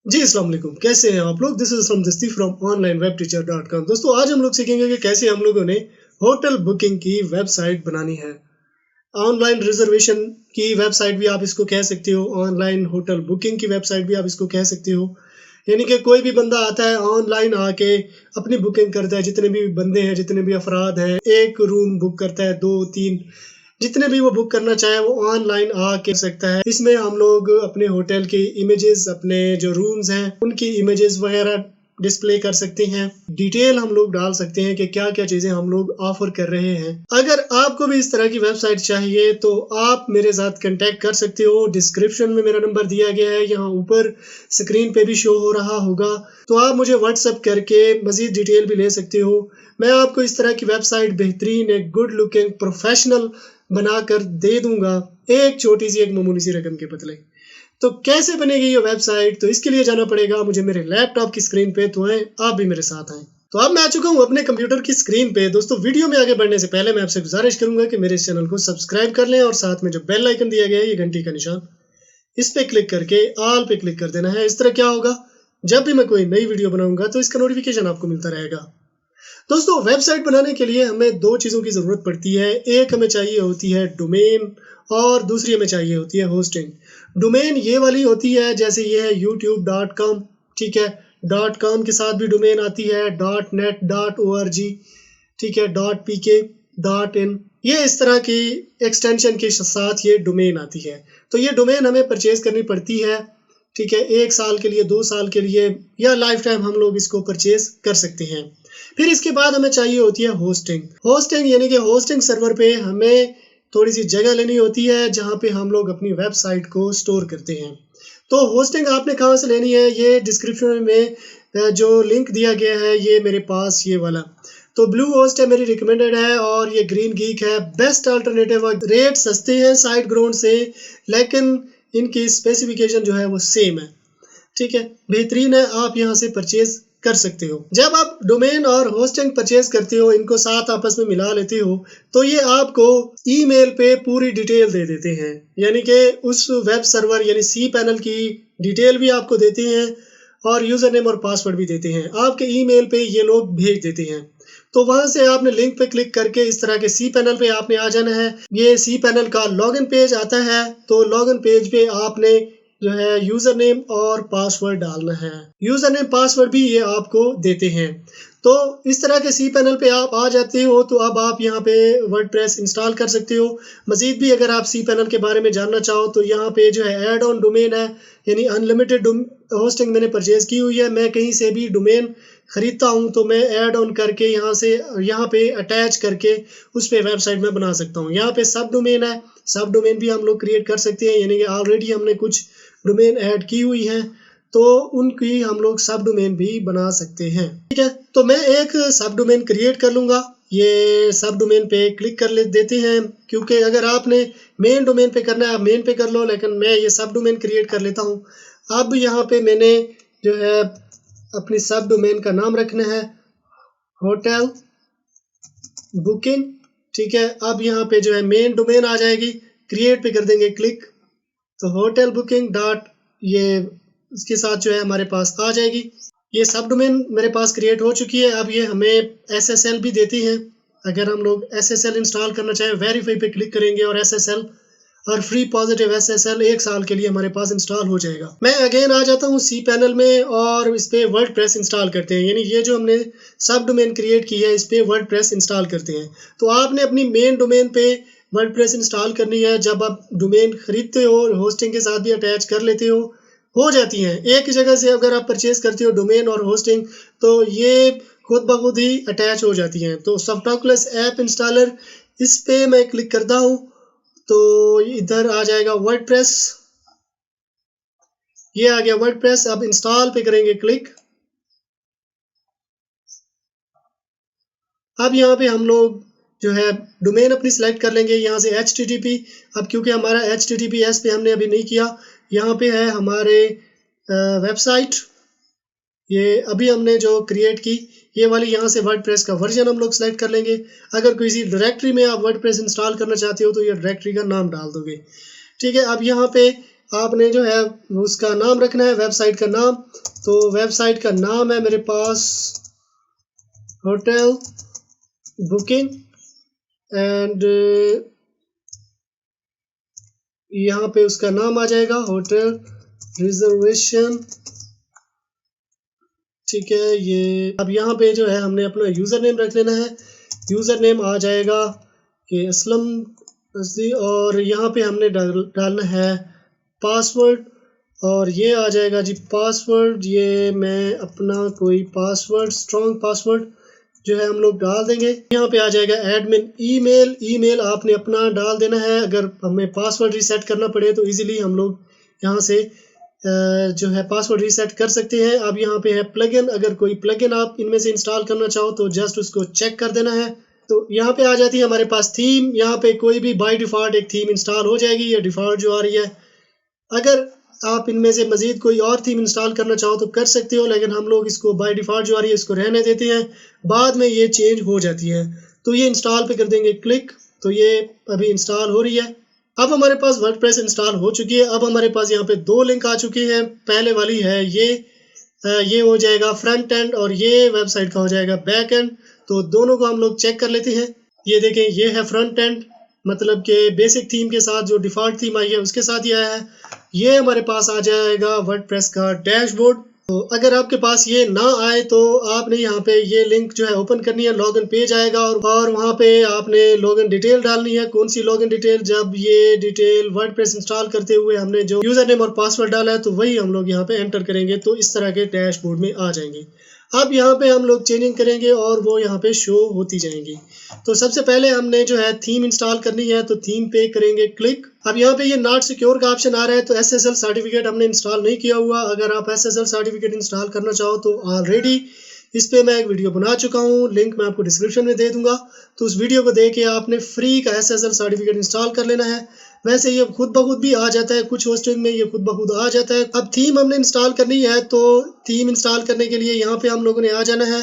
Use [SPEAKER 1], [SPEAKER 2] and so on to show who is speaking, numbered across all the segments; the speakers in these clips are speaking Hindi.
[SPEAKER 1] जी अस्सलाम वालेकुम, कैसे हैं आप लोग? दिस इज असलम दस्ती फ्रॉम onlinewebteacher.com। दोस्तों आज हम लोग सीखेंगे कि कैसे हम लोगों ने होटल बुकिंग की वेबसाइट बनानी है। ऑनलाइन रिजर्वेशन की वेबसाइट भी आप इसको कह सकते हो, ऑनलाइन होटल बुकिंग की वेबसाइट भी आप इसको कह सकते हो। यानी कि कोई भी बंदा आता है ऑनलाइन आके अपनी बुकिंग करता है, जितने भी बंदे हैं, जितने भी अफराद हैं, एक रूम बुक करता है, 2-3 जितने भी वो बुक करना चाहे वो ऑनलाइन आके सकता है। इसमें हम लोग अपने होटल की इमेजेस, अपने जो रूम्स हैं उनकी इमेजेस वगैरह डिस्प्ले कर सकते हैं। डिटेल हम लोग डाल सकते हैं कि क्या-क्या चीज़ें हम लोग ऑफर कर रहे हैं। अगर आपको भी इस तरह की वेबसाइट चाहिए तो आप मेरे साथ कॉन्टैक्ट कर सकते हो। डिस्क्रिप्शन में मेरा नंबर दिया गया है, यहाँ ऊपर स्क्रीन पे भी शो हो रहा होगा। तो आप मुझे व्हाट्सएप करके मज़ीद डिटेल भी ले सकते हो। मैं आपको इस तरह की वेबसाइट बेहतरीन, एक गुड लुकिंग, प्रोफेशनल बनाकर दे दूंगा, एक छोटी सी, एक मामूली सी रकम के बदले। तो कैसे बनेगी ये वेबसाइट? तो इसके लिए जाना पड़ेगा मुझे मेरे लैपटॉप की स्क्रीन पे। तो आए आप भी मेरे साथ आएं। तो अब मैं आ चुका हूँ अपने कंप्यूटर की स्क्रीन पे। दोस्तों वीडियो में आगे बढ़ने से पहले मैं आपसे गुजारिश करूंगा कि मेरे इस चैनल को सब्सक्राइब कर लें और साथ में जो बेल आइकन दिया गया है, ये घंटी का निशान, इस पे क्लिक करके ऑल पे क्लिक कर देना है। इस तरह क्या होगा, जब भी मैं कोई नई वीडियो बनाऊंगा तो इसका नोटिफिकेशन आपको मिलता रहेगा। दोस्तों वेबसाइट बनाने के लिए हमें दो चीज़ों की ज़रूरत पड़ती है। एक हमें चाहिए होती है डोमेन और दूसरी हमें चाहिए होती है होस्टिंग। डोमेन ये वाली होती है, जैसे ये है youtube.com, ठीक है। डॉट कॉम के साथ भी डोमेन आती है, .net.org, ठीक है, .pk, .in, ये इस तरह की एक्सटेंशन के साथ ये डोमेन आती है। तो ये डोमेन हमें परचेज करनी पड़ती है, ठीक है। 1 साल के लिए, 2 साल के लिए या लाइफ टाइम हम लोग इसको परचेज कर सकते हैं। फिर इसके बाद हमें चाहिए होती है होस्टिंग। होस्टिंग यानी कि होस्टिंग सर्वर पे हमें थोड़ी सी जगह लेनी होती है जहाँ पे हम लोग अपनी वेबसाइट को स्टोर करते हैं। तो होस्टिंग आपने कहाँ से लेनी है, ये डिस्क्रिप्शन में जो लिंक दिया गया है, ये मेरे पास ये वाला। तो ब्लू होस्ट है, मेरी रिकमेंडेड है, और ये ग्रीन गीक है, बेस्ट अल्टरनेटिव। रेट सस्ते हैं साइड ग्राउंड से, लेकिन इनकी स्पेसिफिकेशन जो है वो सेम है, ठीक है, बेहतरीन है। आप यहाँ से परचेज कर सकते हो। जब आप डोमेन और होस्टिंग परचेज करते हो, इनको साथ आपस में मिला लेते हो, तो ये आपको ईमेल पे पूरी डिटेल दे देते हैं। यानी कि उस वेब सर्वर यानी सी पैनल की डिटेल भी आपको देते हैं और यूजर नेम और पासवर्ड भी देते हैं। आपके ईमेल पे ये लोग भेज देते हैं। तो वहां से आपने लिंक पे क्लिक करके इस तरह के सी पैनल पे आपने आ जाना है। ये सी पैनल का लॉगिन पेज आता है। तो लॉगिन पेज पे आपने जो है यूजर नेम और पासवर्ड डालना है। यूजर नेम पासवर्ड भी ये आपको देते हैं। तो इस तरह के सी पैनल पे आप आ जाते हो, तो अब आप यहाँ पे वर्डप्रेस इंस्टॉल कर सकते हो। मजीद भी अगर आप सी पैनल के बारे में जानना चाहो तो यहाँ पे जो है ऐड ऑन डोमेन है, यानी अनलिमिटेड होस्टिंग मैंने परचेज की हुई है। मैं कहीं से भी डोमेन खरीदता हूँ तो मैं ऐड ऑन करके यहाँ से यहाँ पे अटैच करके उस पर वेबसाइट में बना सकता हूँ। यहाँ पे सब डोमेन है, सब डोमेन भी हम लोग क्रिएट कर सकते हैं। यानी कि ऑलरेडी हमने कुछ डोमेन ऐड की हुई है, तो उनकी हम लोग सब डोमेन भी बना सकते हैं, ठीक है। तो मैं एक सब डोमेन क्रिएट कर लूँगा। ये सब डोमेन पे क्लिक कर ले देते हैं, क्योंकि अगर आपने मेन डोमेन पे करना है आप मेन पे कर लो, लेकिन मैं ये सब डोमेन क्रिएट कर लेता हूँ। अब यहाँ पे मैंने जो है अपनी सब डोमेन का नाम रखना है होटल बुकिंग, ठीक है। अब यहाँ पे जो है मेन डोमेन आ जाएगी, क्रिएट पे कर देंगे क्लिक। तो होटल बुकिंग डॉट, ये इसके साथ जो है हमारे पास आ जाएगी। ये सब डोमेन मेरे पास क्रिएट हो चुकी है। अब ये हमें SSL भी देती हैं। अगर हम लोग SSL इंस्टॉल करना चाहें, वेरीफाई पे क्लिक करेंगे और SSL और फ्री पॉजिटिव SSL 1 साल के लिए हमारे पास इंस्टॉल हो जाएगा। मैं अगेन आ जाता हूँ सी पैनल में और इस पे वर्डप्रेस इंस्टॉल करते हैं। यानी ये जो हमने सब डोमेन क्रिएट की है, इस पे वर्डप्रेस इंस्टॉल करते हैं। तो आपने अपनी मेन डोमेन पे वर्डप्रेस इंस्टॉल करनी है। जब आप डोमेन खरीदते हो, होस्टिंग के साथ भी अटैच कर लेते हो जाती हैं एक ही जगह से। अगर आप परचेज करते हो डोमेन और होस्टिंग, तो ये खुद ब खुद ही अटैच हो जाती हैं। तो सॉफ्टॉक्लस ऐप इंस्टॉलर, इस पे मैं क्लिक करता हूँ तो इधर आ जाएगा वर्डप्रेस। ये आ गया वर्डप्रेस। अब इंस्टॉल पे करेंगे क्लिक। अब यहाँ पे हम लोग जो है डोमेन अपनी सिलेक्ट कर लेंगे, यहाँ से HTTP। अब क्योंकि हमारा HTTPS पे हमने अभी नहीं किया, यहाँ पे है हमारे वेबसाइट। ये अभी हमने जो क्रिएट की ये वाली, यहाँ से वर्डप्रेस का वर्जन हम लोग सेलेक्ट कर लेंगे। अगर किसी डायरेक्टरी में आप वर्डप्रेस इंस्टॉल करना चाहते हो तो ये डायरेक्टरी का नाम डाल दोगे, ठीक है। अब यहाँ पे आपने जो है उसका नाम रखना है, वेबसाइट का नाम। तो वेबसाइट का नाम है मेरे पास होटल बुकिंग एंड यहाँ पे उसका नाम आ जाएगा होटल रिजर्वेशन। ठीक है, ये अब यहाँ पे जो है हमने अपना यूज़र नेम रख लेना है। यूज़र नेम आ जाएगा कि असलम असदी, और यहाँ पे हमने डालना है पासवर्ड, और ये आ जाएगा जी पासवर्ड। ये मैं अपना कोई पासवर्ड, स्ट्रॉन्ग पासवर्ड जो है हम लोग डाल देंगे। यहाँ पे आ जाएगा एडमिन ईमेल। ईमेल आपने अपना डाल देना है। अगर हमें पासवर्ड रीसेट करना पड़े तो इजीली हम लोग यहाँ से जो है पासवर्ड रीसेट कर सकते हैं। अब यहाँ पे है प्लगइन। अगर कोई प्लगइन आप इनमें से इंस्टॉल करना चाहो तो जस्ट उसको चेक कर देना है। तो यहाँ पे आ जाती है हमारे पास थीम। यहाँ पे कोई भी बाय डिफ़ॉल्ट एक थीम इंस्टॉल हो जाएगी, ये डिफ़ॉल्ट जो आ रही है। अगर आप इनमें से मज़ीद कोई और थीम इंस्टॉल करना चाहो तो कर सकते हो, लेकिन हम लोग इसको बाय डिफ़ॉल्ट जो आ रही है इसको रहने देते हैं, बाद में ये चेंज हो जाती है। तो ये इंस्टॉल पे कर देंगे क्लिक, तो ये अभी इंस्टॉल हो रही है। अब हमारे पास वर्डप्रेस इंस्टॉल हो चुकी है। अब हमारे पास यहाँ पे 2 लिंक आ चुके हैं। पहले वाली है ये हो जाएगा फ्रंट एंड और ये वेबसाइट का हो जाएगा बैक एंड। तो दोनों को हम लोग चेक कर लेते हैं। ये देखें, ये है फ्रंट एंड, मतलब कि बेसिक थीम के साथ जो डिफ़ॉल्ट थीम आई है उसके साथ ही आया है। ये हमारे पास आ जाएगा वर्डप्रेस का डैशबोर्ड। तो अगर आपके पास ये ना आए तो आपने यहाँ पे ये लिंक जो है ओपन करनी है, लॉगिन पेज आएगा और वहाँ पे आपने लॉगिन डिटेल डालनी है। कौन सी लॉगिन डिटेल? जब ये डिटेल वर्डप्रेस इंस्टॉल करते हुए हमने जो यूज़र नेम और पासवर्ड डाला है तो वही हम लोग यहाँ पे एंटर करेंगे, तो इस तरह के डैशबोर्ड में आ जाएंगे। अब यहाँ पे हम लोग चेंजिंग करेंगे और वो यहाँ पे शो होती जाएंगी। तो सबसे पहले हमने जो है थीम इंस्टॉल करनी है, तो थीम पे करेंगे क्लिक। अब यहाँ पे ये नॉट सिक्योर का ऑप्शन आ रहा है, तो SSL सर्टिफिकेट हमने इंस्टॉल नहीं किया हुआ। अगर आप SSL सर्टिफिकेट इंस्टॉल करना चाहो तो ऑलरेडी इस पे मैं एक वीडियो बना चुका हूँ, लिंक मैं आपको डिस्क्रिप्शन में दे दूंगा। तो उस वीडियो को देख के आपने फ्री का SSL सर्टिफिकेट इंस्टॉल कर लेना है। वैसे ये खुद ब खुद भी आ जाता है, कुछ होस्टिंग में ये खुद ब खुद आ जाता है। अब थीम हमने इंस्टॉल करनी है, तो थीम इंस्टॉल करने के लिए यहाँ पे हम लोगों ने आ जाना है,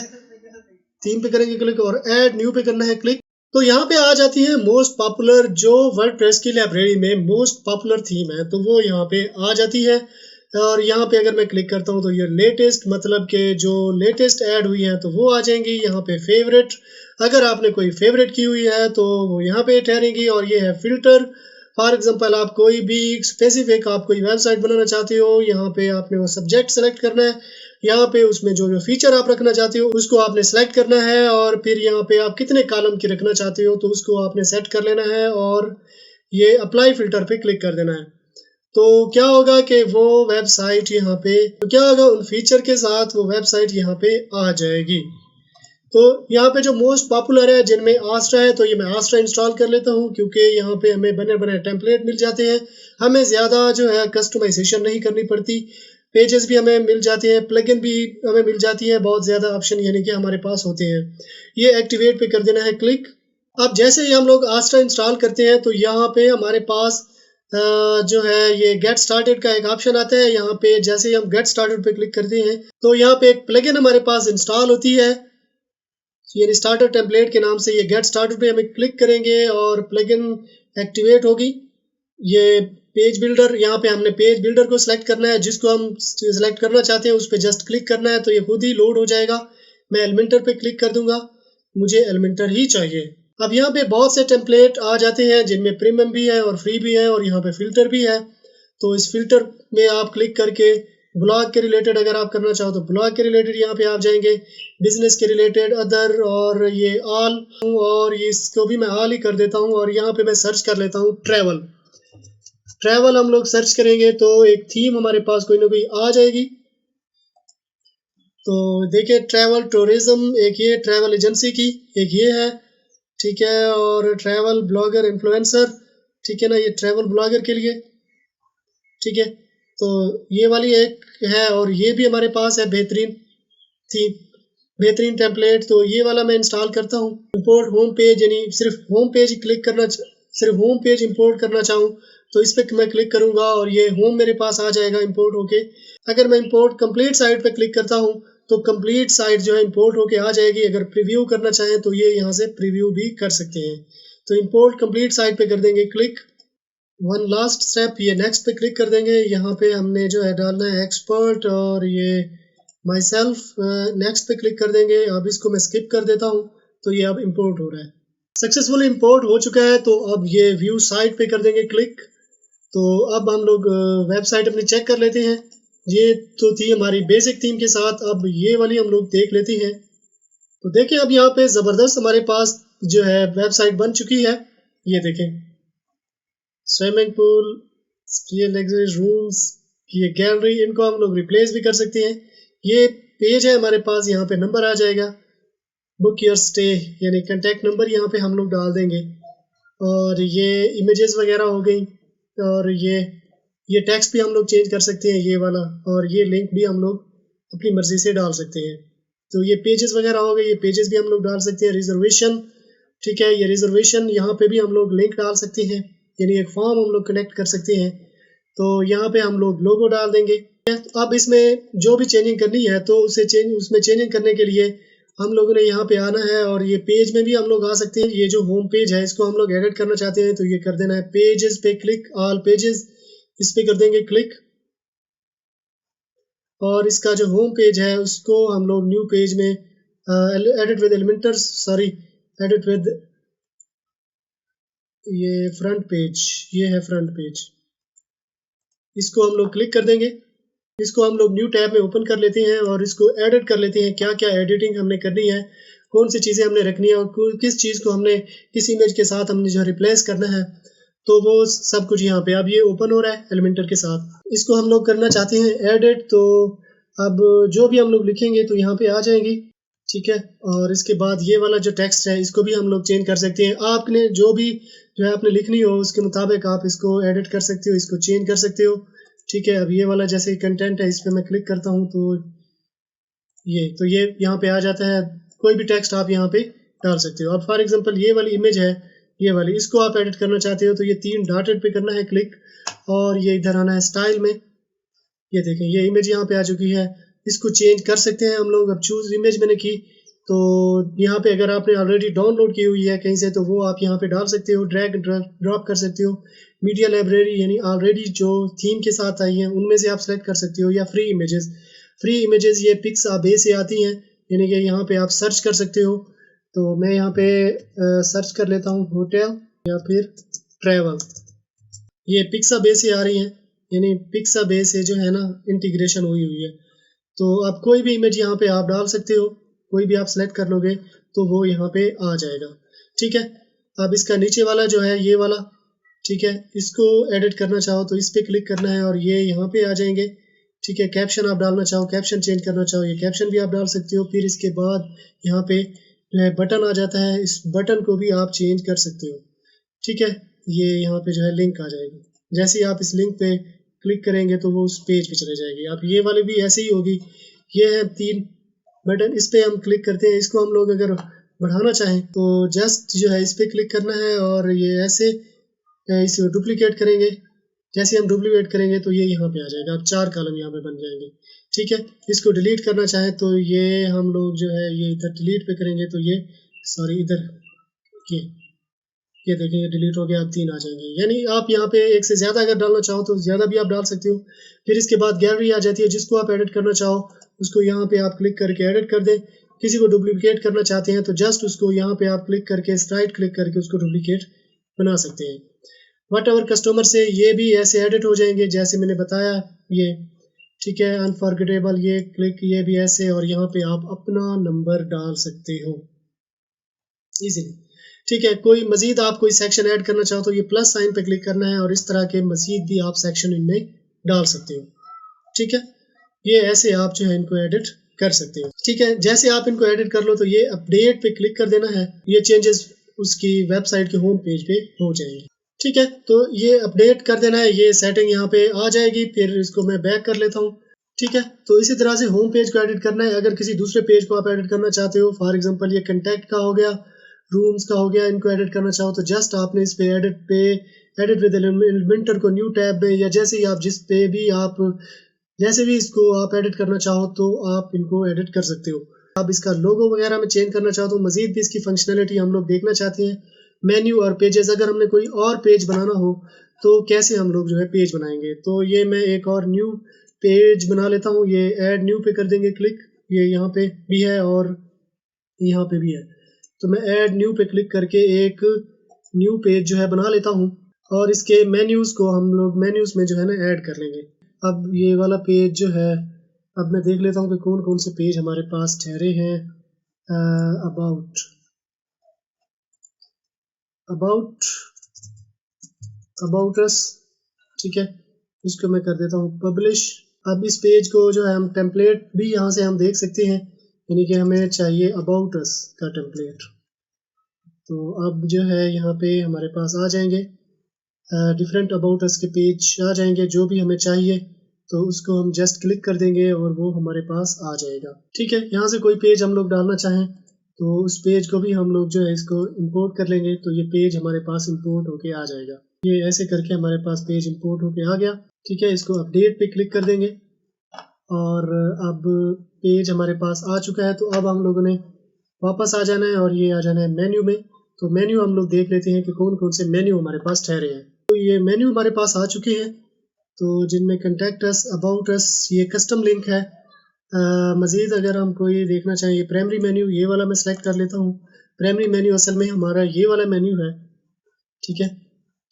[SPEAKER 1] थीम पे करेंगे क्लिक और ऐड न्यू पे करना है क्लिक। तो यहाँ पे आ जाती है मोस्ट पॉपुलर, जो वर्डप्रेस की लाइब्रेरी में मोस्ट पॉपुलर थीम है, तो वो यहाँ पे आ जाती है। और यहाँ पे अगर मैं क्लिक करता हूँ तो ये लेटेस्ट, मतलब कि जो लेटेस्ट ऐड हुई है तो वो आ जाएंगी। यहाँ पे फेवरेट, अगर आपने कोई फेवरेट की हुई है तो वो यहाँ पे ठहरेंगी। और ये है फिल्टर, फॉर एग्जांपल आप कोई भी स्पेसिफिक आप कोई वेबसाइट बनाना चाहते हो, यहाँ पे आपने वो सब्जेक्ट सेलेक्ट करना है। यहाँ पे उसमें जो जो फीचर आप रखना चाहते हो उसको आपने सेलेक्ट करना है, और फिर यहाँ पे आप कितने कॉलम की रखना चाहते हो तो उसको आपने सेट कर लेना है, और ये अप्लाई फिल्टर पे क्लिक कर देना है। तो क्या होगा कि वो वेबसाइट यहाँ पे, तो क्या होगा, उन फीचर के साथ वो वेबसाइट यहाँ पे आ जाएगी। तो यहाँ पे जो मोस्ट पॉपुलर है जिनमें आस्ट्रा है, तो ये मैं आस्ट्रा इंस्टॉल कर लेता हूँ, क्योंकि यहाँ पे हमें बने बने टेम्पलेट मिल जाते हैं, हमें ज़्यादा जो है कस्टमाइजेशन नहीं करनी पड़ती। पेजेस भी हमें मिल जाते हैं, प्लगइन भी हमें मिल जाती है, बहुत ज़्यादा ऑप्शन यानी कि हमारे पास होते हैं। ये एक्टिवेट पे कर देना है क्लिक। अब जैसे ही हम लोग आस्ट्रा इंस्टॉल करते हैं तो यहाँ पे हमारे पास जो है ये गेट स्टार्टेड का एक ऑप्शन आता है। यहाँ पे जैसे ही हम गेट स्टार्टेड पे क्लिक करते हैं तो यहाँ पे एक प्लगइन हमारे पास इंस्टॉल होती है, ये स्टार्टर टेम्पलेट के नाम से। ये गेट स्टार्टेड पे हमें क्लिक करेंगे और प्लगइन एक्टिवेट होगी। ये पेज बिल्डर, यहाँ पे हमने पेज बिल्डर को सिलेक्ट करना है, जिसको हम सिलेक्ट करना चाहते हैं उस पर जस्ट क्लिक करना है, तो ये खुद ही लोड हो जाएगा। मैं एलिमेंटर पे क्लिक कर दूंगा, मुझे एलिमेंटर ही चाहिए। अब यहाँ पे बहुत से टेम्पलेट आ जाते हैं जिनमें प्रीमियम भी है और फ्री भी है, और यहाँ पे फिल्टर भी है। तो इस फिल्टर में आप क्लिक करके ब्लॉग के रिलेटेड अगर आप करना चाहो तो ब्लॉग के रिलेटेड यहाँ पे आप जाएंगे, बिजनेस के रिलेटेड, अदर, और ये ऑल, और इसको भी मैं ऑल ही कर देता हूँ। और यहाँ पे मैं सर्च कर लेता हूँ ट्रैवल। ट्रैवल हम लोग सर्च करेंगे तो एक थीम हमारे पास कोई ना कोई आ जाएगी। तो देखिए, ट्रैवल टूरिज्म, एक ये ट्रैवल एजेंसी की, एक ये है, ठीक है, और ट्रैवल ब्लॉगर इन्फ्लुएंसर, ठीक है ना, ये ट्रैवल ब्लॉगर के लिए, ठीक है। तो ये वाली एक है, और ये भी हमारे पास है बेहतरीन थीम, बेहतरीन टेम्पलेट। तो ये वाला मैं इंस्टॉल करता हूँ। इंपोर्ट होम पेज, यानी सिर्फ होम पेज क्लिक करना, सिर्फ होम पेज इंपोर्ट करना चाहूँ तो इस पर मैं क्लिक करूँगा और ये होम मेरे पास आ जाएगा इंपोर्ट होके। अगर मैं इंपोर्ट कंप्लीट साइट पे क्लिक करता हूँ तो कंप्लीट साइट जो है इंपोर्ट होके आ जाएगी। अगर प्रीव्यू करना चाहें तो ये यहाँ से प्रीव्यू भी कर सकते हैं। तो इंपोर्ट कंप्लीट साइट पे कर देंगे क्लिक। वन लास्ट स्टेप, ये नेक्स्ट पे क्लिक कर देंगे। यहाँ पे हमने जो है डालना है एक्सपर्ट और ये माई सेल्फ। नेक्स्ट पे क्लिक कर देंगे। अब इसको मैं स्किप कर देता हूँ। तो ये अब इंपोर्ट हो रहा है, सक्सेसफुली इंपोर्ट हो चुका है। तो अब ये व्यू साइट पे कर देंगे क्लिक। तो अब हम लोग वेबसाइट अपनी चेक कर लेते हैं। ये तो थी हमारी बेसिक थीम के साथ, अब ये वाली हम लोग देख लेते हैं। तो देखिए अब यहाँ पे ज़बरदस्त हमारे पास जो है वेबसाइट बन चुकी है। ये देखें, स्विमिंग पूल, रूम्स, ये गैलरी, इनको हम लोग रिप्लेस भी कर सकते हैं। ये पेज है हमारे पास, यहाँ पे नंबर आ जाएगा, बुक योर स्टे यानी कंटेक्ट नंबर यहाँ पे हम लोग डाल देंगे। और ये इमेजेस वगैरह हो गई, और ये टेक्स्ट भी हम लोग चेंज कर सकते हैं, ये वाला। और ये लिंक भी हम लोग अपनी मर्ज़ी से डाल सकते हैं। तो ये पेजेस वगैरह हो गए, ये पेजेस भी हम लोग डाल सकते हैं। रिजर्वेशन, ठीक है, ये रिजर्वेशन यहाँ पे भी हम लोग लिंक डाल सकते हैं, यानी एक फॉर्म हम लोग कनेक्ट कर सकते हैं। तो यहाँ पे हम लोग लोगो डाल देंगे। अब इसमें जो भी चेंजिंग करनी है तो उसमें चेंजिंग करने के लिए हम लोगों ने यहाँ पे आना है। और ये पेज में भी हम लोग आ सकते हैं। ये जो होम पेज है इसको हम लोग एडिट करना चाहते हैं तो ये कर देना है पेजेस पे क्लिक, ऑल पेजेस, इस पे कर देंगे क्लिक। और इसका जो होम पेज है उसको हम लोग न्यू पेज में edit with Elementors, sorry, edit with, ये फ्रंट पेज, ये है फ्रंट पेज, इसको हम लोग क्लिक कर देंगे। इसको हम लोग न्यू टैब में ओपन कर लेते हैं और इसको एडिट कर लेते हैं। क्या क्या एडिटिंग हमने करनी है, कौन सी चीज़ें हमने रखनी है और किस चीज़ को हमने किस इमेज के साथ हमने जो रिप्लेस करना है, तो वो सब कुछ यहाँ पे अब ये ओपन हो रहा है एलिमेंटर के साथ। इसको हम लोग करना चाहते हैं एडिट, तो अब जो भी हम लोग लिखेंगे तो यहाँ पे आ जाएंगी, ठीक है। और इसके बाद ये वाला जो टेक्स्ट है इसको भी हम लोग चेंज कर सकते हैं। आपने जो भी जो है आपने लिखनी हो उसके मुताबिक आप इसको एडिट कर सकते हो, इसको चेंज कर सकते हो, ठीक है। अब ये वाला जैसे कंटेंट है इस पर मैं क्लिक करता हूँ तो ये यहाँ पे आ जाता है। कोई भी टेक्स्ट आप यहाँ पे डाल सकते हो। अब फॉर एग्जांपल ये वाली इमेज है, ये वाली, इसको आप एडिट करना चाहते हो तो ये 3 डॉटेड पे करना है क्लिक, और ये इधर आना है स्टाइल में। ये देखें ये इमेज यहाँ पे आ चुकी है। इसको चेंज कर सकते हैं हम लोग। अब चूज़ इमेज मैंने की, तो यहाँ पे अगर आपने ऑलरेडी डाउनलोड की हुई है कहीं से तो वो आप यहाँ पे डाल सकते हो, ड्रैग ड्रॉप कर सकते हो। मीडिया लाइब्रेरी यानी ऑलरेडी जो थीम के साथ आई हैं उनमें से आप सेलेक्ट कर सकते हो, या फ्री इमेजेस ये पिक्साबे से आती हैं, यानी कि यहाँ पे आप सर्च कर सकते हो। तो मैं यहाँ पे सर्च कर लेता हूँ होटल या फिर ट्रैवल, ये पिक्साबे से आ रही हैं, यानी पिक्साबे से जो है ना इंटीग्रेशन हुई हुई है। तो आप कोई भी इमेज यहाँ पे आप डाल सकते हो, कोई भी आप सेलेक्ट कर लोगे तो वो यहाँ पे आ जाएगा, ठीक है। अब इसका नीचे वाला जो है ये वाला, ठीक है, इसको एडिट करना चाहो तो इस पर क्लिक करना है और ये यहाँ पे आ जाएंगे, ठीक है। कैप्शन आप डालना चाहो, कैप्शन चेंज करना चाहो, ये कैप्शन भी आप डाल सकते हो। फिर इसके बाद यहाँ पे जो है बटन आ जाता है, इस बटन को भी आप चेंज कर सकते हो, ठीक है। ये यहाँ पे जो है लिंक आ जाएगी, जैसे ही आप इस लिंक पे क्लिक करेंगे तो वो उस पेज पे चले जाएगी। अब ये वाली भी ऐसे ही होगी। ये है 3 बटन, इस पे हम क्लिक करते हैं। इसको हम लोग अगर बढ़ाना चाहें तो जस्ट जो है इस पे क्लिक करना है और ये ऐसे इसे डुप्लीकेट करेंगे। जैसे हम डुप्लीकेट करेंगे तो ये यहाँ पे आ जाएगा। अब 4 कॉलम यहाँ पे बन जाएंगे, ठीक है। इसको डिलीट करना चाहें तो ये हम लोग जो है ये इधर डिलीट पे करेंगे तो ये, सॉरी, इधर ये देखें ये डिलीट हो गया। अब 3 आ जाएंगे, यानी आप यहाँ पे एक से ज़्यादा अगर डालना चाहो तो ज़्यादा भी आप डाल सकते हो। फिर इसके बाद गैलरी आ जाती है, जिसको आप एडिट करना चाहो उसको यहाँ पे आप क्लिक करके एडिट कर दें। किसी को डुप्लीकेट करना चाहते हैं तो जस्ट उसको यहाँ पे आप क्लिक करके राइट क्लिक करके उसको डुप्लीकेट बना सकते हैं। वट एवर कस्टमर से ये भी ऐसे एडिट हो जाएंगे जैसे मैंने बताया, ये ठीक है। अनफॉरगेटेबल, ये क्लिक, ये भी ऐसे, और यहाँ पे आप अपना नंबर डाल सकते हो इजीली, ठीक है। कोई मजीद आप कोई सेक्शन ऐड करना चाहो तो ये प्लस साइन पे क्लिक करना है और इस तरह के मजीद भी आप सेक्शन इनमें डाल सकते हो, ठीक है। ये ऐसे आप जो है इनको एडिट कर सकते हो, ठीक है। जैसे आप इनको एडिट कर लो तो ये अपडेट पे क्लिक कर देना है, ये चेंजेस उसकी वेबसाइट के होम पेज पे हो जाएंगे, ठीक है। तो ये अपडेट कर देना है, ये सेटिंग यहाँ पे आ जाएगी। फिर इसको मैं बैक कर लेता हूँ, ठीक है। तो इसी तरह से होम पेज को एडिट करना है। अगर किसी दूसरे पेज को आप एडिट करना चाहते हो, फॉर एग्जांपल ये कंटेक्ट का हो गया, रूम्स का हो गया, इनको एडिट करना चाहो तो जस्ट आपने इस पे एडिट विद एलिमेंटर को न्यू टैब में, या जैसे ही आप जिस पे भी आप जैसे भी इसको आप एडिट करना चाहो तो आप इनको एडिट कर सकते हो। आप इसका लोगो वगैरह में चेंज करना चाहो तो मजीद भी इसकी फंक्शनैलिटी हम लोग देखना चाहते हैं, मेन्यू और पेजेस, अगर हमने कोई और पेज बनाना हो तो कैसे हम लोग जो है पेज बनाएंगे। तो ये मैं एक और न्यू पेज बना लेता हूँ। ये ऐड न्यू पे कर देंगे क्लिक, ये यहाँ पे भी है और यहाँ पे भी है। तो मैं ऐड न्यू पे क्लिक करके एक न्यू पेज जो है बना लेता हूँ और इसके मेन्यूज़ को हम लोग मेन्यूज़ में जो है ना ऐड कर लेंगे। अब ये वाला पेज जो है, अब मैं देख लेता हूँ कि कौन कौन से पेज हमारे पास ठहरे हैं। अबाउट अबाउट अबाउट अस, ठीक है, इसको मैं कर देता हूँ पब्लिश। अब इस पेज को जो है हम टेम्पलेट भी यहाँ से हम देख सकते हैं, यानी कि हमें चाहिए अबाउट अस का टेम्पलेट। तो अब जो है यहाँ पे हमारे पास आ जाएंगे डिफरेंट अबाउट अस के पेज आ जाएंगे, जो भी हमें चाहिए तो उसको हम जस्ट क्लिक कर देंगे और वो हमारे पास आ जाएगा। ठीक है, यहाँ से कोई पेज हम लोग डालना चाहें तो उस पेज को भी हम लोग जो है इसको इंपोर्ट कर लेंगे, तो ये पेज हमारे पास इंपोर्ट होके आ जाएगा। ये ऐसे करके हमारे पास पेज इंपोर्ट होके आ गया। ठीक है, इसको अपडेट पे क्लिक कर देंगे और अब पेज हमारे पास आ चुका है। तो अब हम लोगों ने वापस आ जाना है और ये आ जाना है मेन्यू में। तो मेन्यू हम लोग देख लेते हैं कि कौन कौन से मेन्यू हमारे पास ठहरे हैं। तो ये मेन्यू हमारे पास आ चुके हैं, तो जिनमें कंटैक्ट अस, अबाउट अस, ये कस्टम लिंक है। मज़ीद अगर हम कोई देखना चाहें, ये प्राइमरी मेन्यू, ये वाला मैं सेलेक्ट कर लेता हूँ। प्राइमरी मेन्यू असल में हमारा ये वाला मेन्यू है। ठीक है,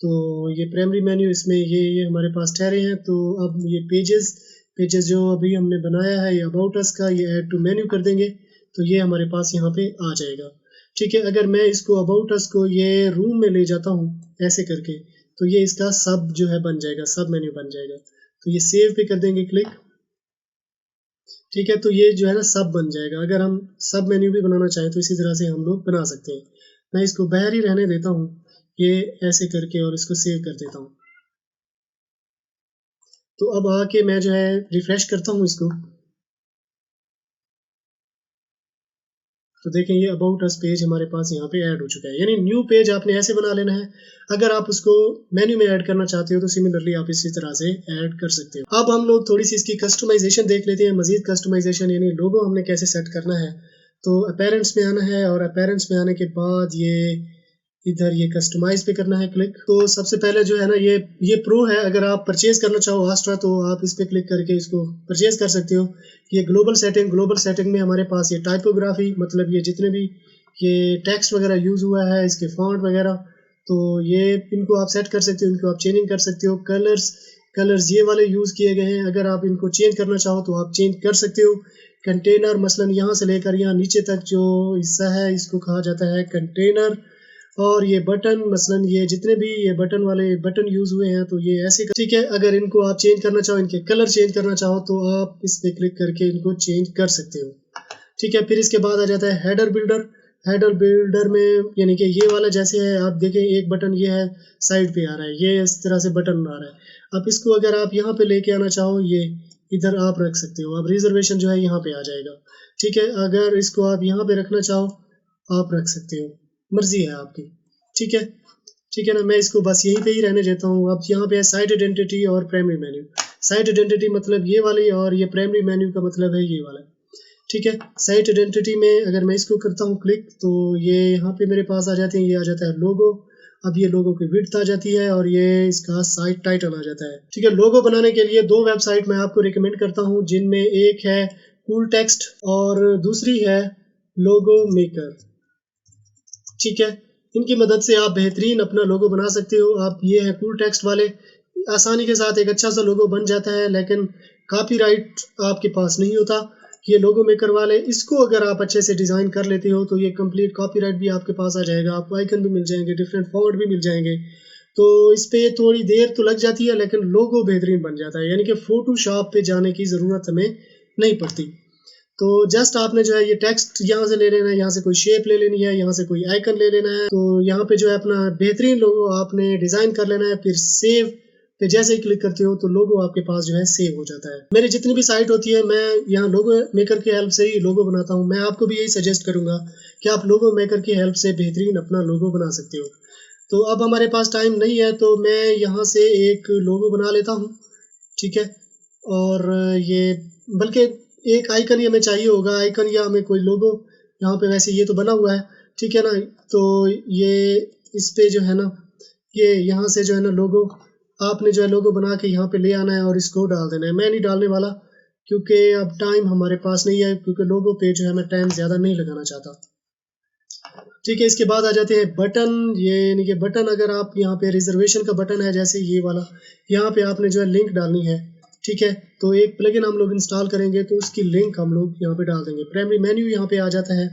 [SPEAKER 1] तो ये प्राइमरी मेन्यू, इसमें ये हमारे पास ठहरे हैं। तो अब ये पेजेस जो अभी हमने बनाया है, ये अबाउट अस का, ये ऐड टू मेन्यू कर देंगे तो ये हमारे पास यहाँ पे आ जाएगा। ठीक है, अगर मैं इसको अबाउट अस को ये रूम में ले जाता हूँ ऐसे करके, तो ये इसका सब जो है बन जाएगा, सब मेन्यू बन जाएगा। तो ये सेव पे कर देंगे क्लिक। ठीक है, तो ये जो है ना सब बन जाएगा। अगर हम सब मेन्यू भी बनाना चाहें तो इसी तरह से हम लोग बना सकते हैं। मैं इसको बाहर ही रहने देता हूँ ये ऐसे करके और इसको सेव कर देता हूँ। तो अब आके मैं जो है रिफ्रेश करता हूँ इसको, तो देखें ये अबाउट अस पेज हमारे पास यहाँ पे ऐड हो चुका है। यानी न्यू पेज आपने ऐसे बना लेना है। अगर आप उसको मेन्यू में ऐड करना चाहते हो तो सिमिलरली आप इसी तरह से ऐड कर सकते हो। अब हम लोग थोड़ी सी इसकी कस्टमाइजेशन देख लेते हैं, मजीद कस्टमाइजेशन, यानी लोगो हमने कैसे सेट करना है। तो अपीयरेंस में आना है और अपीयरेंस में आने के बाद ये इधर ये कस्टमाइज पे करना है क्लिक। तो सबसे पहले जो है ना ये प्रो है। अगर आप परचेज करना चाहो आस्ट्रा तो आप इस पे क्लिक करके इसको परचेज कर सकते हो। ये ग्लोबल सेटिंग में हमारे पास ये टाइपोग्राफी, मतलब ये जितने भी ये टेक्स्ट वगैरह यूज़ हुआ है, इसके फॉन्ट वगैरह, तो ये इनको आप सेट कर सकते हो, इनको आप चेंजिंग कर सकते हो। कलर्स ये वाले यूज़ किए गए हैं, अगर आप इनको चेंज करना चाहो तो आप चेंज कर सकते हो। कंटेनर मसलन यहाँ से लेकर यहाँ नीचे तक जो हिस्सा है इसको कहा जाता है कंटेनर। और ये बटन मसलन ये जितने भी ये बटन वाले बटन यूज़ हुए हैं तो ये ऐसे ठीक है, अगर इनको आप चेंज करना चाहो, इनके कलर चेंज करना चाहो तो आप इस पे क्लिक करके इनको चेंज कर सकते हो। ठीक है, फिर इसके बाद आ जाता है हेडर बिल्डर में, यानी कि ये वाला जैसे है, आप देखें एक बटन ये है साइड पे आ रहा है, ये इस तरह से बटन आ रहा है। अब इसको अगर आप यहाँ पे लेके आना चाहो, ये इधर आप रख सकते हो। अब रिजर्वेशन जो है यहाँ पे आ जाएगा। ठीक है, अगर इसको आप यहाँ पे रखना चाहो आप रख सकते हो, मर्जी है आपकी। ठीक है ना, मैं इसको बस यहीं पे ही रहने देता हूँ। अब यहाँ पे है साइट आइडेंटिटी और प्राइमरी मेन्यू। साइट आइडेंटिटी मतलब ये वाली और ये प्राइमरी मेन्यू का मतलब है ये वाला। ठीक है, साइट आइडेंटिटी में अगर मैं इसको करता हूँ क्लिक तो ये यहाँ पे मेरे पास आ जाते हैं, ये आ जाता है लोगो। अब ये लोगो की विड्थ आ जाती है और ये इसका साइट टाइटल आ जाता है। ठीक है, लोगो बनाने के लिए दो वेबसाइट मैं आपको रिकमेंड करता हूँ, जिनमें एक है कूल टेक्स्ट और दूसरी है लोगो मेकर। ठीक है, इनकी मदद से आप बेहतरीन अपना लोगो बना सकते हो। आप ये है कूल टेक्स्ट वाले, आसानी के साथ एक अच्छा सा लोगो बन जाता है, लेकिन कॉपीराइट आपके पास नहीं होता। ये लोगो मेकर वाले, इसको अगर आप अच्छे से डिज़ाइन कर लेते हो तो ये कंप्लीट कॉपीराइट भी आपके पास आ जाएगा, आपको आइकन भी मिल जाएंगे, डिफरेंट फॉन्ट भी मिल जाएंगे। तो इस पे थोड़ी देर तो लग जाती है लेकिन लोगो बेहतरीन बन जाता है, यानी कि फोटोशॉप पे जाने की ज़रूरत हमें नहीं पड़ती। तो जस्ट आपने जो है ये टेक्स्ट यहाँ से ले लेना है, यहाँ से कोई शेप ले लेनी है, यहाँ से कोई आइकन ले लेना है। तो यहाँ पे जो है अपना बेहतरीन लोगो आपने डिज़ाइन कर लेना है, फिर सेव पे जैसे ही क्लिक करते हो तो लोगो आपके पास जो है सेव हो जाता है। मेरी जितनी भी साइट होती है मैं यहाँ लोगो मेकर की हेल्प से ही लोगो बनाता हूँ। मैं आपको भी यही सजेस्ट करूँगा कि आप लोगो मेकर की हेल्प से बेहतरीन अपना लोगो बना सकते हो। तो अब हमारे पास टाइम नहीं है तो मैं यहाँ से एक लोगो बना लेता हूँ। ठीक है, और ये बल्कि एक आइकन ही हमें चाहिए होगा, आइकन या हमें कोई लोगो, यहाँ पे वैसे ये तो बना हुआ है। ठीक है ना, तो ये इस पे जो है ना, ये यहाँ से जो है ना लोगो आपने जो है लोगो बना के यहाँ पे ले आना है और इसको डाल देना है। मैं नहीं डालने वाला क्योंकि अब टाइम हमारे पास नहीं है, क्योंकि लोगो पे जो है मैं टाइम ज़्यादा नहीं लगाना चाहता। ठीक है, इसके बाद आ जाते हैं बटन। ये यानी कि बटन, अगर आप यहाँ पे रिजर्वेशन का बटन है जैसे ये वाला, यहाँ पे आपने जो है लिंक डालनी है। ठीक है, तो एक प्लगइन हम लोग इंस्टॉल करेंगे तो उसकी लिंक हम लोग यहाँ पे डाल देंगे। प्राइमरी मेन्यू यहाँ पे आ जाता है,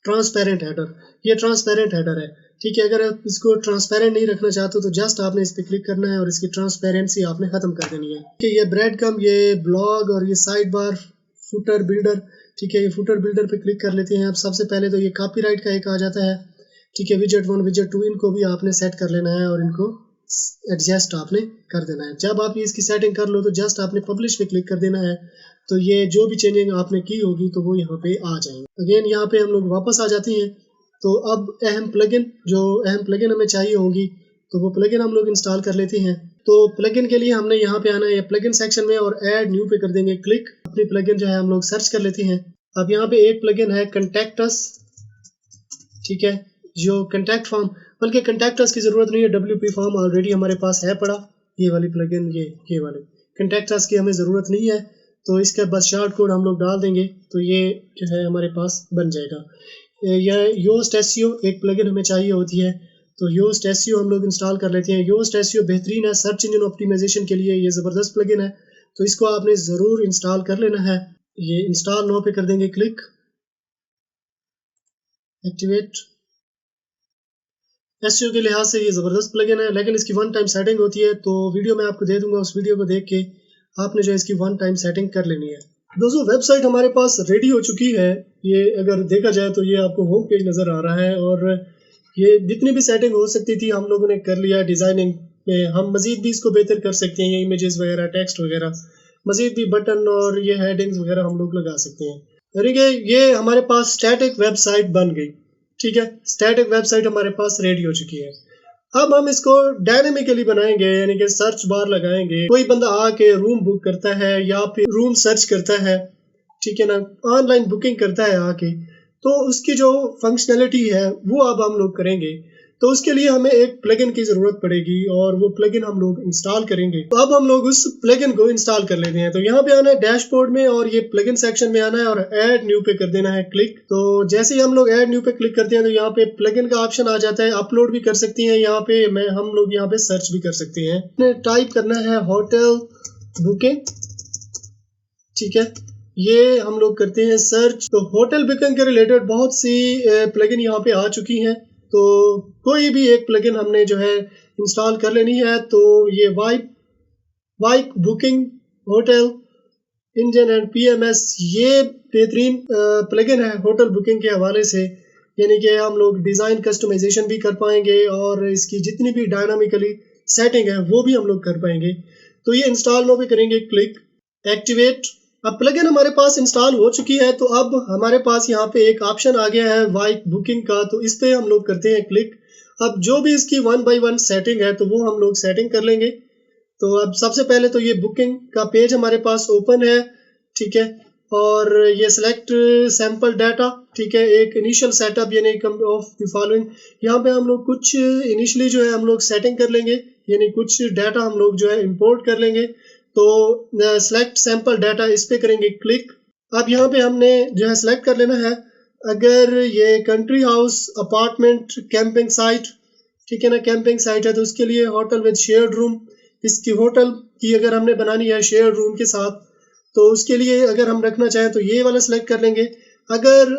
[SPEAKER 1] ट्रांसपेरेंट हेडर, ये ट्रांसपेरेंट हेडर है। ठीक है, अगर आप इसको ट्रांसपेरेंट नहीं रखना चाहते तो जस्ट आपने इस पर क्लिक करना है और इसकी ट्रांसपेरेंसी आपने ख़त्म कर देनी है। ठीक है, ये ब्रेड कम, ये ब्लॉग और ये साइड बार, फुटर बिल्डर। ठीक है, ये फुटर बिल्डर पे क्लिक कर लेते हैं। अब सबसे पहले तो ये कॉपीराइट का एक आ जाता है। ठीक है, विजेट 1 विजेट 2 इनको भी आपने सेट कर लेना है और इनको एडजस्ट आपने कर देना है। जब आप इसकी सेटिंग कर लो तो जस्ट आपने पब्लिश पे क्लिक कर देना है, तो ये जो भी चेंजिंग आपने की होगी तो वो यहाँ पे आ जाएंगे। अगेन यहाँ पे हम लोग वापस आ जाते हैं। तो अब अहम प्लगइन हमें चाहिए होगी तो वो प्लगइन हम लोग इंस्टॉल कर लेते हैं। तो प्लगइन के लिए हमने यहाँ पे आना है प्लगइन सेक्शन में और ऐड न्यू पे कर देंगे क्लिक। अपनी प्लगइन जो है हम लोग सर्च कर लेते हैं। अब यहाँ पे एक प्लगइन है कंटैक्टस। ठीक है, जो कंटैक्ट फॉर्म, बल्कि कंटैक्टस की ज़रूरत नहीं है, WP फॉर्म ऑलरेडी हमारे पास है पड़ा। ये वाली प्लगइन, ये वाले कंटैक्टस की हमें ज़रूरत नहीं है, तो इसका बस शॉर्ट कोड हम लोग डाल देंगे तो ये जो है हमारे पास बन जाएगा। यह योस्ट एसईओ एक प्लगइन हमें चाहिए होती है, तो योस्ट एसईओ हम लोग इंस्टॉल कर लेते हैं। योस्ट एसईओ बेहतरीन है सर्च इंजन ऑप्टिमाइजेशन के लिए, ये ज़बरदस्त प्लगइन है, तो इसको आपने ज़रूर इंस्टॉल कर लेना है। ये इंस्टॉल नो पे कर देंगे क्लिक, एक्टिवेट। एसईओ के लिहाज से ये ज़बरदस्त प्लगइन है, लेकिन इसकी वन टाइम सेटिंग होती है, तो वीडियो मैं आपको दे दूंगा, उस वीडियो को देख के आपने जो इसकी वन टाइम सेटिंग कर लेनी है। दोस्तों, वेबसाइट हमारे पास रेडी हो चुकी है। ये अगर देखा जाए तो ये आपको होम पेज नज़र आ रहा है और ये जितनी भी सेटिंग हो सकती थी हम लोगों ने कर लिया है। डिज़ाइनिंग में हम मज़ीद भी इसको बेहतर कर सकते हैं, ये इमेजेस वगैरह, टेक्स्ट वगैरह, मज़ीद भी बटन और ये हेडिंग्स वगैरह हम लोग लगा सकते हैं। यानी कि ये हमारे पास स्टैटिक वेबसाइट बन गई। ठीक है, स्टैटिक वेबसाइट हमारे पास रेडी हो चुकी है। अब हम इसको डायनेमिकली बनाएंगे, यानी कि सर्च बार लगाएंगे। कोई बंदा आके रूम बुक करता है या फिर रूम सर्च करता है, ठीक है ना, ऑनलाइन बुकिंग करता है आके, तो उसकी जो फंक्शनैलिटी है वो अब हम लोग करेंगे। तो उसके लिए हमें एक प्लगइन की ज़रूरत पड़ेगी और वो प्लगइन हम लोग इंस्टॉल करेंगे। तो अब हम लोग उस प्लगइन को इंस्टॉल कर लेते हैं। तो यहाँ पे आना है डैशबोर्ड में और ये प्लगइन सेक्शन में आना है और ऐड न्यू पे कर देना है क्लिक। तो जैसे ही हम लोग ऐड न्यू पे क्लिक करते हैं तो यहाँ पे प्लगइन का ऑप्शन आ जाता है। अपलोड भी कर सकती हैं यहाँ पे, हम लोग यहाँ पे सर्च भी कर सकते हैं। टाइप करना है होटल बुकिंग। ठीक है, ये हम लोग करते हैं सर्च। तो होटल बुकिंग के रिलेटेड बहुत सी प्लगइन यहाँ पे आ चुकी हैं, तो कोई भी एक प्लगइन हमने जो है इंस्टॉल कर लेनी है। तो ये वाइक booking hotel engine and PMS, ये बेहतरीन प्लगइन है होटल बुकिंग के हवाले से। यानी कि हम लोग डिज़ाइन कस्टमाइजेशन भी कर पाएंगे और इसकी जितनी भी डायनामिकली सेटिंग है वो भी हम लोग कर पाएंगे। तो ये इंस्टॉल नो पे करेंगे क्लिक, एक्टिवेट। अब प्लगइन हमारे पास इंस्टॉल हो चुकी है, तो अब हमारे पास यहाँ पे एक ऑप्शन आ गया है वाइक बुकिंग का, तो इस पे हम लोग करते हैं क्लिक। अब जो भी इसकी 1 बाय 1 सेटिंग है तो वो हम लोग सेटिंग कर लेंगे। तो अब सबसे पहले तो ये बुकिंग का पेज हमारे पास ओपन है। ठीक है, और ये सिलेक्ट सैंपल डाटा। ठीक है, एक इनिशियल सेटअप यानी ऑफ द फॉलोइंग, यहाँ पे हम लोग कुछ इनिशियली जो है हम लोग सेटिंग कर लेंगे, यानी कुछ डाटा हम लोग जो है इंपोर्ट कर लेंगे। तो सेलेक्ट सैंपल डाटा, इस पे करेंगे क्लिक। अब यहाँ पे हमने जो है सेलेक्ट कर लेना है, अगर ये country house, apartment, camping site, ठीक है ना, कैंपिंग साइट है तो उसके लिए होटल विद शेयर्ड रूम, इसकी होटल की अगर हमने बनानी है शेयर्ड रूम के साथ, तो उसके लिए अगर हम रखना चाहें तो ये वाला सेलेक्ट कर लेंगे। अगर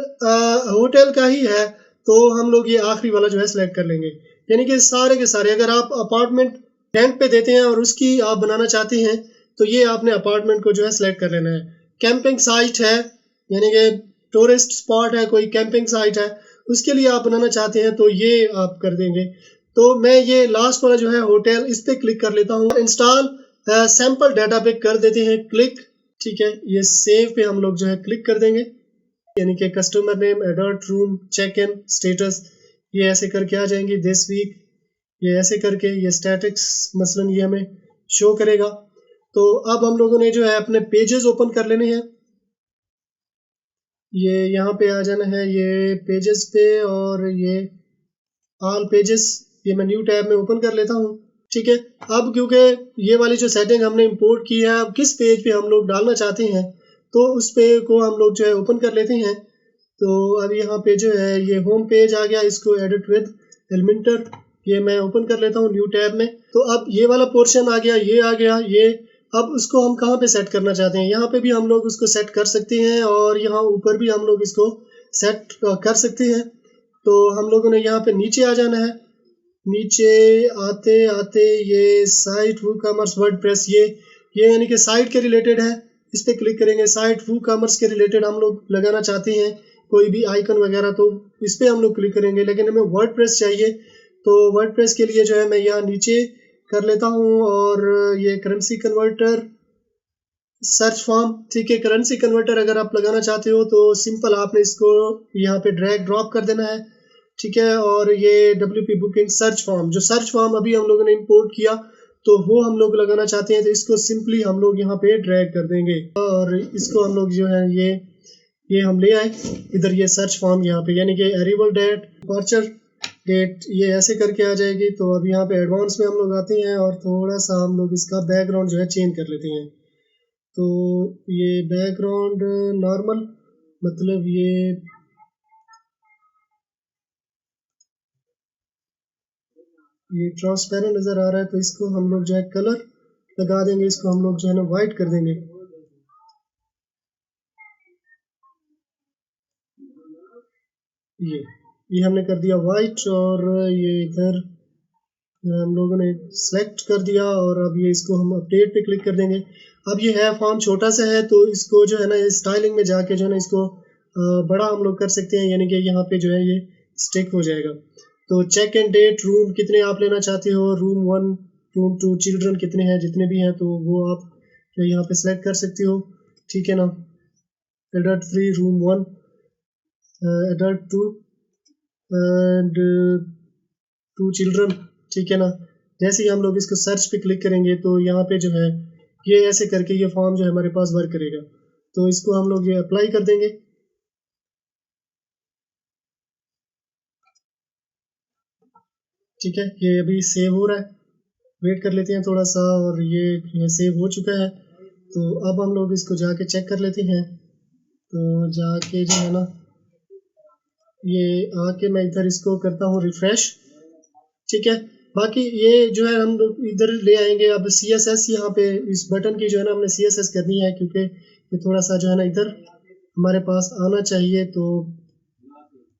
[SPEAKER 1] होटल का ही है तो हम लोग ये आखिरी वाला जो है सेलेक्ट कर लेंगे। यानी कि सारे के सारे, अगर आप अपार्टमेंट रेंट पे देते हैं और उसकी आप बनाना चाहते हैं तो ये आपने अपार्टमेंट को जो है सेलेक्ट कर लेना है। कैंपिंग साइट है, यानी कि टूरिस्ट स्पॉट है, कोई कैंपिंग साइट है, उसके लिए आप बनाना चाहते हैं तो ये आप कर देंगे। तो मैं ये लास्ट वाला जो है होटल, इस पे क्लिक कर लेता हूँ। इंस्टॉल सैंपल डाटा पे कर देते हैं क्लिक। ठीक है, ये सेव पे हम लोग जो है क्लिक कर देंगे, यानी कि customer name, adult room, check in status, ये ऐसे करके आ जाएंगे। दिस वीक, ये ऐसे करके, ये स्टैटिक्स मसलन ये हमें शो करेगा। तो अब हम लोगों ने जो है अपने पेजेस ओपन कर लेने हैं। ये यहाँ पे आ जाना है, ये पेजेस पे, और ये ऑल पेजेस, ये मैं न्यू टैब में ओपन कर लेता हूँ। ठीक है। अब क्योंकि ये वाली जो सेटिंग हमने इंपोर्ट की है, अब किस पेज पे हम लोग डालना चाहते हैं तो उस पे को हम लोग जो है ओपन कर लेते हैं। तो अब यहाँ पे जो है ये होम पेज आ गया, इसको एडिट विद एलिमेंटर ये मैं ओपन कर लेता हूँ न्यू टैब में। तो अब ये वाला पोर्शन आ गया, ये आ गया ये। अब उसको हम कहाँ पे सेट करना चाहते हैं, यहाँ पे भी हम लोग उसको सेट कर सकते हैं और यहाँ ऊपर भी हम लोग इसको सेट कर सकते हैं। तो हम लोगों ने यहाँ पे नीचे आ जाना है। नीचे आते आते ये साइट वूकॉमर्स वर्डप्रेस ये यानी कि साइट के रिलेटेड है, इस पर क्लिक करेंगे। साइट वूकॉमर्स के रिलेटेड हम लोग लगाना चाहते हैं कोई भी आइकन वगैरह, तो इस पर हम लोग क्लिक करेंगे। लेकिन हमें वर्डप्रेस चाहिए, तो वर्डप्रेस के लिए जो है मैं यहाँ नीचे कर लेता हूँ और ये करेंसी कन्वर्टर सर्च फॉर्म, ठीक है। करेंसी कन्वर्टर अगर आप लगाना चाहते हो तो सिंपल आपने इसको यहाँ पे ड्रैग ड्रॉप कर देना है, ठीक है। और ये WP बुकिंग सर्च फॉर्म, जो सर्च फॉर्म अभी हम लोगों ने इंपोर्ट किया तो वो हम लोग लगाना चाहते हैं, तो इसको सिंपली हम लोग यहाँ पे ड्रैग कर देंगे और इसको हम लोग जो है ये हम ले आए इधर, ये सर्च फॉर्म यहाँ पे, यानी कि अराइवल डेट, डिपार्चर डेट, ये ऐसे करके आ जाएगी। तो अब यहाँ पे एडवांस में हम लोग आते हैं और थोड़ा सा हम लोग इसका बैकग्राउंड जो है चेंज कर लेते हैं। तो ये बैकग्राउंड नॉर्मल, मतलब ये ट्रांसपेरेंट नज़र आ रहा है, तो इसको हम लोग जो है कलर लगा देंगे, इसको हम लोग जो है ना वाइट कर देंगे। ये हमने कर दिया वाइट और ये इधर हम लोगों ने सेलेक्ट कर दिया और अब ये इसको हम अपडेट पे क्लिक कर देंगे। अब ये है फॉर्म छोटा सा है, तो इसको जो है ना स्टाइलिंग में जाके जो है ना इसको बड़ा हम लोग कर सकते हैं, यानी कि यहाँ पे जो है ये स्टिक हो जाएगा। तो चेक एंड डेट, रूम कितने आप लेना चाहते हो, रूम 1 रूम 2, चिल्ड्रन कितने हैं, जितने भी हैं तो वो आप जो यहाँ पे सेलेक्ट कर सकते हो, ठीक है ना। Adult 3, room 1, adult 2 and 2 children, ठीक है ना। जैसे ही हम लोग इसको सर्च पे क्लिक करेंगे तो यहाँ पे जो है ये ऐसे करके ये फॉर्म जो है हमारे पास वर्क करेगा। तो इसको हम लोग ये अप्लाई कर देंगे, ठीक है। ये अभी सेव हो रहा है, वेट कर लेते हैं थोड़ा सा और ये सेव हो चुका है। तो अब हम लोग इसको जाके चेक कर लेते हैं। तो जाके जो है ना ये आके मैं इधर इसको करता हूँ रिफ्रेश, ठीक है। बाकी ये जो है हम लोग इधर ले आएंगे। अब CSS यहाँ पे इस बटन की जो है ना हमने CSS करनी है, क्योंकि ये थोड़ा सा जो है ना इधर हमारे पास आना चाहिए। तो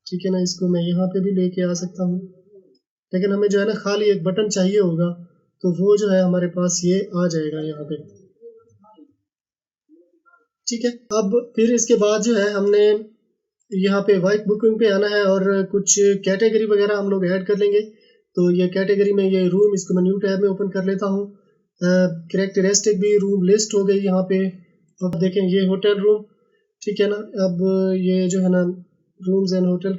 [SPEAKER 1] ठीक है ना, इसको मैं यहाँ पे भी लेके आ सकता हूँ, लेकिन हमें जो है ना खाली एक बटन चाहिए होगा, तो वो जो है हमारे पास ये आ जाएगा यहाँ पे, ठीक है। अब फिर इसके बाद जो है हमने यहाँ पे वाइट बुकिंग पे आना है और कुछ कैटेगरी वगैरह हम लोग ऐड कर लेंगे। तो ये कैटेगरी में ये रूम, इसको मैं न्यू टैब में ओपन कर लेता हूँ। कैरेक्टरिस्टिक भी रूम लिस्ट हो गई यहाँ पे। अब देखें ये होटल रूम, ठीक है ना। अब ये जो है ना रूम्स एंड होटल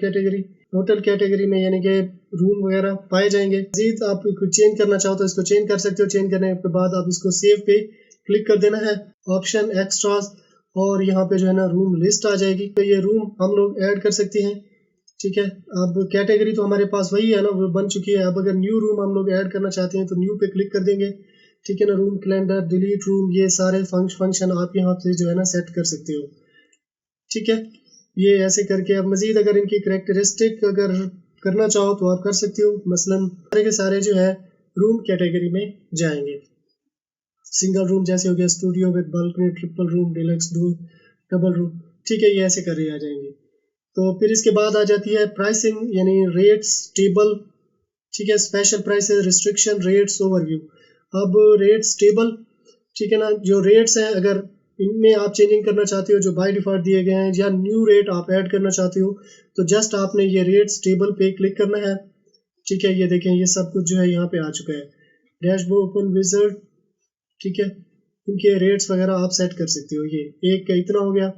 [SPEAKER 1] कैटेगरी में यानी कि रूम वगैरह पाए जाएंगे। मजीद आप चेंज करना चाहो तो इसको चेंज कर सकते हो। चेंज करने के बाद आप इसको सेव पे क्लिक कर देना है, ऑप्शन एक्स्ट्रास, और यहाँ पे जो है ना रूम लिस्ट आ जाएगी। तो ये रूम हम लोग ऐड कर सकते हैं, ठीक है। अब कैटेगरी तो हमारे पास वही है ना, वो बन चुकी है। अब अगर न्यू रूम हम लोग ऐड करना चाहते हैं तो न्यू पे क्लिक कर देंगे, ठीक है ना। रूम कैलेंडर, डिलीट रूम, ये सारे फंक्शन आप यहाँ से जो है ना सेट कर सकते हो, ठीक है। ये ऐसे करके अब मजीद अगर इनकी करेक्टरिस्टिक अगर करना चाहो तो आप कर सकते हो। मसलन सारे के सारे जो है रूम कैटेगरी में जाएंगे। सिंगल रूम जैसे हो गया studio with balcony, triple room, deluxe double room, ठीक है। ये ऐसे कर रहे आ जाएंगे। तो फिर इसके बाद आ जाती है प्राइसिंग, यानी रेट्स टेबल, ठीक है। Special prices, restriction, rates, overview. अब रेट्स टेबल, ठीक है ना। जो रेट्स हैं अगर इनमें आप चेंजिंग करना चाहते हो जो बाय डिफॉल्ट दिए गए हैं, या न्यू रेट आप ऐड करना चाहते हो, तो जस्ट आपने ये रेट्स टेबल पे क्लिक करना है, ठीक है। ये देखें ये सब कुछ जो है यहाँ पे आ चुका है। डैशबोर्ड ओपन विजर्ड, ठीक है। इनके रेट्स वगैरह आप सेट कर सकते हो। ये एक का इतना हो गया,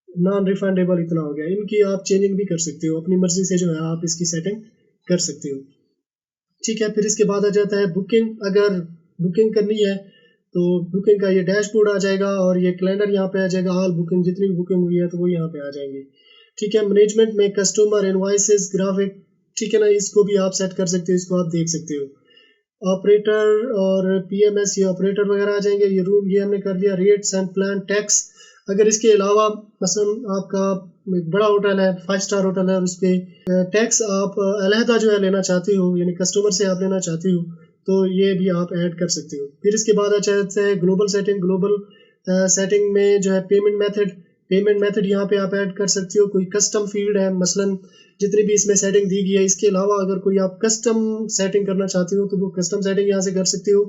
[SPEAKER 1] नॉन रिफंडेबल इतना हो गया। इनकी आप चेंजिंग भी कर सकते हो, अपनी मर्जी से जो है आप इसकी सेटिंग कर सकते हो, ठीक है। फिर इसके बाद आ जाता है बुकिंग। अगर बुकिंग करनी है तो बुकिंग का ये डैशबोर्ड आ जाएगा और ये कैलेंडर यहाँ पे आ जाएगा। ऑल बुकिंग, जितनी भी बुकिंग हुई है तो वो यहाँ पे आ जाएंगे, ठीक है। मैनेजमेंट में कस्टमर, इनवॉइसेस, ग्राफिक, ठीक है ना, इसको भी आप सेट कर सकते हो, इसको आप देख सकते हो। ऑपरेटर और पीएमएस, ये ऑपरेटर वगैरह आ जाएंगे। ये रूल ये हमने कर दिया। Rates and plan, tax. अगर इसके अलावा मसलन आपका एक बड़ा होटल है, 5 स्टार होटल है, और उस पर टैक्स आप अलहदा जो है लेना चाहती हो, यानी कस्टमर से आप लेना चाहती हो, तो ये भी आप ऐड कर सकते हो। फिर इसके बाद आ जाता है ग्लोबल सेटिंग। ग्लोबल सेटिंग में जो है पेमेंट मेथड यहाँ पे आप ऐड कर सकते हो। कोई कस्टम फील्ड है, मसलन जितनी भी इसमें सेटिंग दी गई है, इसके अलावा अगर कोई आप कस्टम सेटिंग करना चाहते हो तो वो कस्टम सेटिंग यहाँ से कर सकते हो।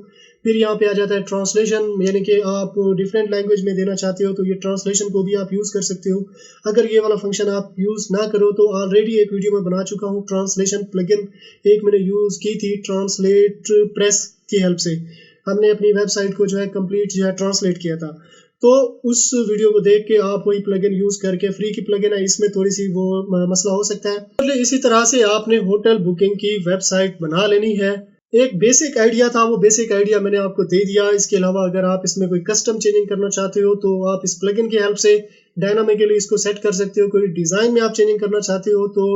[SPEAKER 1] फिर यहाँ पे आ जाता है ट्रांसलेशन, यानी कि आप डिफरेंट लैंग्वेज में देना चाहते हो तो ये ट्रांसलेशन को भी आप यूज़ कर सकते हो। अगर ये वाला फंक्शन आप यूज़ ना करो तो ऑलरेडी एक वीडियो में बना चुका हूँ ट्रांसलेशन प्लगइन, एक मैंने यूज़ की थी ट्रांसलेट प्रेस की हेल्प से। हमने अपनी वेबसाइट को जो है कंप्लीट जो है ट्रांसलेट किया था। तो उस वीडियो को देख के आप वही प्लगइन यूज़ करके, फ्री की प्लगइन है, इसमें थोड़ी सी वो मसला हो सकता है। इसी तरह से आपने होटल बुकिंग की वेबसाइट बना लेनी है। एक बेसिक आइडिया था, वो बेसिक आइडिया मैंने आपको दे दिया। इसके अलावा अगर आप इसमें कोई कस्टम चेंजिंग करना चाहते हो तो आप इस प्लगइन की हेल्प से डायनामिकली इसको सेट कर सकते हो। कोई डिज़ाइन में आप चेंजिंग करना चाहते हो तो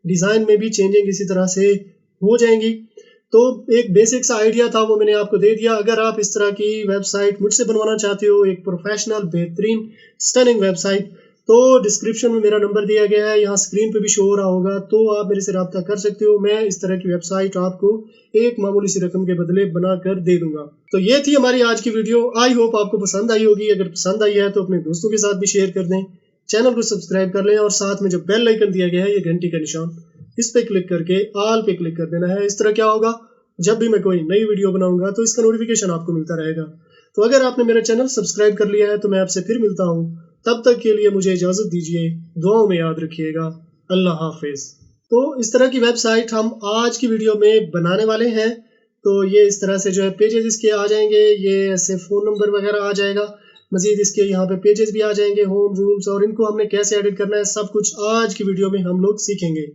[SPEAKER 1] डिज़ाइन में भी चेंजिंग इसी तरह से हो जाएंगी। तो एक बेसिक सा आइडिया था, वो मैंने आपको दे दिया। अगर आप इस तरह की वेबसाइट मुझसे बनवाना चाहते हो, एक प्रोफेशनल बेहतरीन स्टनिंग वेबसाइट, तो डिस्क्रिप्शन में मेरा नंबर दिया गया है, यहाँ स्क्रीन पे भी शो हो रहा होगा, तो आप मेरे से रब्ता कर सकते हो। मैं इस तरह की वेबसाइट आपको एक मामूली सी रकम के बदले बना कर दे दूंगा। तो ये थी हमारी आज की वीडियो। आई होप आपको पसंद आई होगी। अगर पसंद आई है तो अपने दोस्तों के साथ भी शेयर कर दें, चैनल को सब्सक्राइब कर लें, और साथ में जो बेल आइकन दिया गया है, ये घंटी का निशान, इस पे क्लिक करके ऑल पे क्लिक कर देना है। इस तरह क्या होगा, जब भी मैं कोई नई वीडियो बनाऊंगा तो इसका नोटिफिकेशन आपको मिलता रहेगा। तो अगर आपने मेरा चैनल सब्सक्राइब कर लिया है तो मैं आपसे फिर मिलता हूँ। तब तक के लिए मुझे इजाज़त दीजिए। दुआओं में याद रखिएगा। अल्लाह हाफिज़। तो इस तरह की वेबसाइट हम आज की वीडियो में बनाने वाले हैं। तो ये इस तरह से जो है पेजेस इसके आ जाएंगे, ये ऐसे फ़ोन नंबर वगैरह आ जाएगा। मज़ीद इसके यहाँ पे पेजेस भी आ जाएंगे, होम रूम्स, और इनको हमने कैसे एडिट करना है सब कुछ आज की वीडियो में हम लोग सीखेंगे।